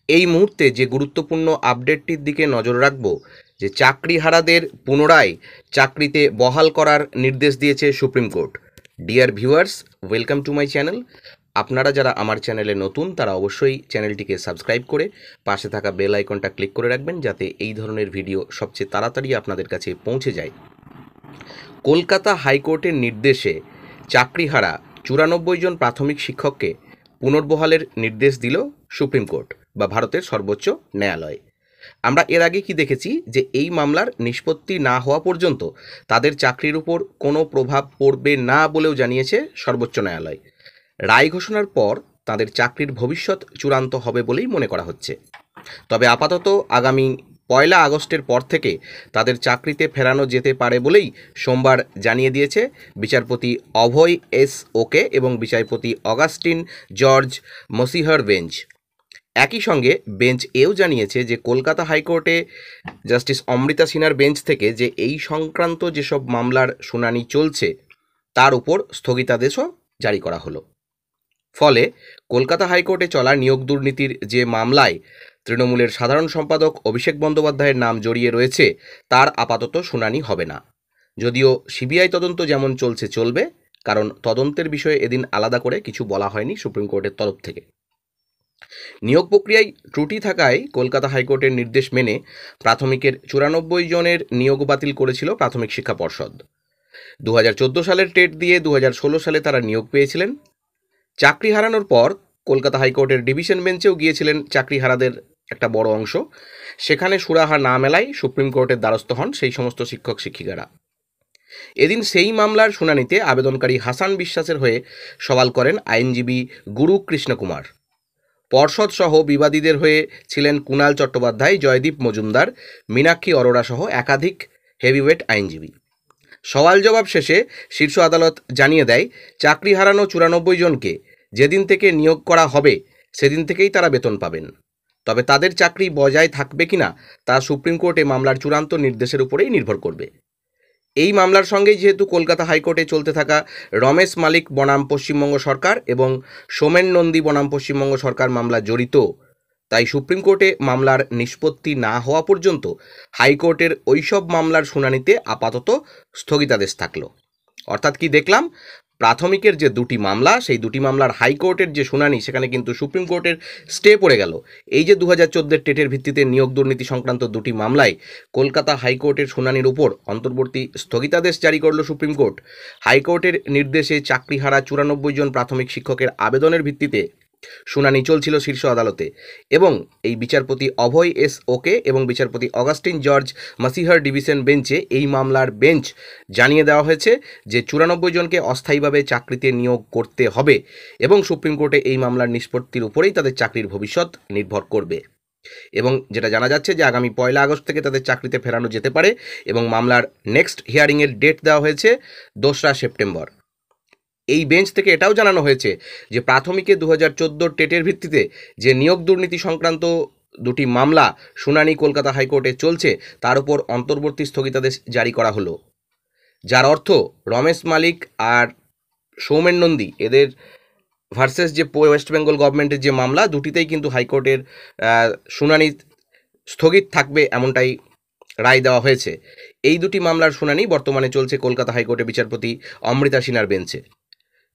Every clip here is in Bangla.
এই মুহূর্তে যে গুরুত্বপূর্ণ আপডেটটির দিকে নজর রাখব, যে চাকরিহারাদের পুনরায় চাকরিতে বহাল করার নির্দেশ দিয়েছে supreme court. Dear viewers, welcome to my channel. আপনারা যারা আমার চ্যানেলে নতুন তারা অবশ্যই চ্যানেলটিকে সাবস্ক্রাইব করে পাশে থাকা বেল আইকনটা ক্লিক করে রাখবেন, যাতে এই ধরনের ভিডিও সবচেয়ে তাড়াতাড়ি আপনাদের কাছে পৌঁছে যায়। কলকাতা হাইকোর্টের নির্দেশে চাকরিহারা 94 জন প্রাথমিক শিক্ষককে পুনর্বহালের নির্দেশ দিল সুপ্রিম কোর্ট বা ভারতের সর্বোচ্চ ন্যায়ালয়। আমরা এর আগে কি দেখেছি, যে এই মামলার নিষ্পত্তি না হওয়া পর্যন্ত তাদের চাকরির উপর কোনো প্রভাব পড়বে না বলেও জানিয়েছে সর্বোচ্চ ন্যায়ালয়। রায় ঘোষণার পর তাদের চাকরির ভবিষ্যৎ চূড়ান্ত হবে বলেই মনে করা হচ্ছে। তবে আপাতত আগামী 1 আগস্টের পর থেকে তাদের চাকরিতে ফেরানো যেতে পারে বলেই সোমবার জানিয়ে দিয়েছে বিচারপতি অভয় এস ওকে এবং বিচারপতি অগাস্টিন জর্জ মসিহার বেঞ্চ। একই সঙ্গে বেঞ্চ এও জানিয়েছে যে কলকাতা হাইকোর্টে জাস্টিস অমৃতা সিনহার বেঞ্চ থেকে যে এই সংক্রান্ত যেসব মামলার শুনানি চলছে তার উপর স্থগিতাদেশও জারি করা হলো। ফলে কলকাতা হাইকোর্টে চলা নিয়োগ দুর্নীতির যে মামলায় তৃণমূলের সাধারণ সম্পাদক অভিষেক বন্দ্যোপাধ্যায়ের নাম জড়িয়ে রয়েছে তার আপাতত শুনানি হবে না। যদিও সিবিআই তদন্ত যেমন চলছে চলবে, কারণ তদন্তের বিষয়ে এদিন আলাদা করে কিছু বলা হয়নি সুপ্রিম কোর্টের তরফ থেকে। নিয়োগ প্রক্রিয়ায় ত্রুটি থাকায় কলকাতা হাইকোর্টের নির্দেশ মেনে প্রাথমিকের 94 জনের নিয়োগ বাতিল করেছিল প্রাথমিক শিক্ষা পর্ষদ। 2014 সালের টেট দিয়ে 2016 সালে তারা নিয়োগ পেয়েছিলেন। চাকরি হারানোর পর কলকাতা হাইকোর্টের ডিভিশন বেঞ্চেও গিয়েছিলেন চাকরিহারাদের একটা বড় অংশ। সেখানে সুরাহা না মেলায় সুপ্রিম কোর্টের দ্বারস্থ হন সেই সমস্ত শিক্ষক শিক্ষিকারা। এদিন সেই মামলার শুনানিতে আবেদনকারী হাসান বিশ্বাসের হয়ে সওয়াল করেন আইনজীবী গুরু কৃষ্ণ কুমার। পর্ষদ সহ বিবাদীদের হয়ে ছিলেন কুণাল চট্টোপাধ্যায়, জয়দীপ মজুমদার, মীনাক্ষী অরোরা সহ একাধিক হেভিওয়েট আইনজীবী। সওয়াল জবাব শেষে শীর্ষ আদালত জানিয়ে দেয়, চাকরি হারানো 94 জনকে যেদিন থেকে নিয়োগ করা হবে সেদিন থেকেই তারা বেতন পাবেন। তবে তাদের চাকরি বজায় থাকবে কিনা তা সুপ্রিম কোর্টে মামলার চূড়ান্ত নির্দেশের উপরেই নির্ভর করবে। এই মামলার সঙ্গেই যেহেতু কলকাতা হাইকোর্টে চলতে থাকা রমেশ মালিক বনাম পশ্চিমবঙ্গ সরকার এবং সোমেন নন্দী বনাম পশ্চিমবঙ্গ সরকার মামলা জড়িত, তাই সুপ্রিম কোর্টে মামলার নিষ্পত্তি না হওয়া পর্যন্ত হাইকোর্টের ওইসব মামলার শুনানিতে আপাতত স্থগিতাদেশ থাকলো। অর্থাৎ কি দেখলাম, প্রাথমিকের যে দুটি মামলা, সেই দুটি মামলার হাইকোর্টের যে শুনানি সেখানে কিন্তু সুপ্রিম কোর্টের স্টে পড়ে গেল। এই যে 2014 টেটের ভিত্তিতে নিয়োগ দুর্নীতি সংক্রান্ত দুটি মামলায় কলকাতা হাইকোর্টের শুনানির উপর অন্তর্বর্তী স্থগিতাদেশ জারি করল সুপ্রিম কোর্ট। হাইকোর্টের নির্দেশে চাকরিহারা 94 জন প্রাথমিক শিক্ষকের আবেদনের ভিত্তিতে শুনানি চলছিল শীর্ষ আদালতে, এবং এই বিচারপতি অভয় এস ওকে এবং বিচারপতি অগাস্টিন জর্জ মাসিহার ডিভিশন বেঞ্চে এই মামলার বেঞ্চ জানিয়ে দেওয়া হয়েছে যে 94 জনকে অস্থায়ীভাবে চাকরিতে নিয়োগ করতে হবে এবং সুপ্রিম কোর্টে এই মামলার নিষ্পত্তির উপরেই তাদের চাকরির ভবিষ্যৎ নির্ভর করবে। এবং যেটা জানা যাচ্ছে যে আগামী 1 আগস্ট থেকে তাদের চাকরিতে ফেরানো যেতে পারে এবং মামলার নেক্সট হিয়ারিংয়ের ডেট দেওয়া হয়েছে 2রা সেপ্টেম্বর। এই বেঞ্চ থেকে এটাও জানানো হয়েছে যে প্রাথমিকে 2014 টেটের ভিত্তিতে যে নিয়োগ দুর্নীতি সংক্রান্ত দুটি মামলা শুনানি কলকাতা হাইকোর্টে চলছে তার উপর অন্তর্বর্তী স্থগিতাদেশ জারি করা হলো, যার অর্থ রমেশ মালিক আর সৌমেন নন্দী এদের ভার্সেস যে ওয়েস্ট বেঙ্গল গভর্নমেন্টের যে মামলা, দুটিতেই কিন্তু হাইকোর্টের শুনানি স্থগিত থাকবে এমনটাই রায় দেওয়া হয়েছে। এই দুটি মামলার শুনানি বর্তমানে চলছে কলকাতা হাইকোর্টের বিচারপতি অমৃতা সিনহার বেঞ্চে।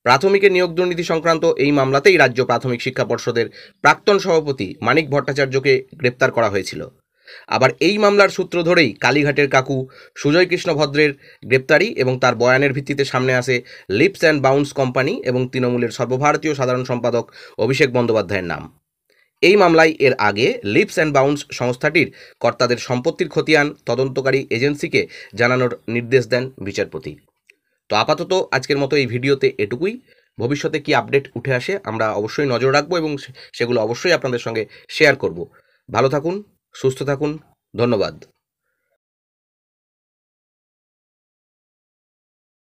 প্রাথমিকের নিয়োগ দুর্নীতি সংক্রান্ত এই মামলাতেই রাজ্য প্রাথমিক শিক্ষা পর্ষদের প্রাক্তন সভাপতি মানিক ভট্টাচার্যকে গ্রেপ্তার করা হয়েছিল। আবার এই মামলার সূত্র ধরেই কালীঘাটের কাকু সুজয় কৃষ্ণ ভদ্রের গ্রেপ্তারি এবং তার বয়ানের ভিত্তিতে সামনে আসে লিপস অ্যান্ড বাউন্স কোম্পানি এবং তৃণমূলের সর্বভারতীয় সাধারণ সম্পাদক অভিষেক বন্দ্যোপাধ্যায়ের নাম। এই মামলায় এর আগে লিপস অ্যান্ড বাউন্স সংস্থাটির কর্তাদের সম্পত্তির খতিয়ান তদন্তকারী এজেন্সিকে জানানোর নির্দেশ দেন বিচারপতি। তো আপাতত আজকের মতো এই ভিডিওতে এটুকুই। ভবিষ্যতে কি আপডেট উঠে আসে আমরা অবশ্যই নজর রাখবো এবং সেগুলো অবশ্যই আপনাদের সঙ্গে শেয়ার করব। ভালো থাকুন, সুস্থ থাকুন, ধন্যবাদ।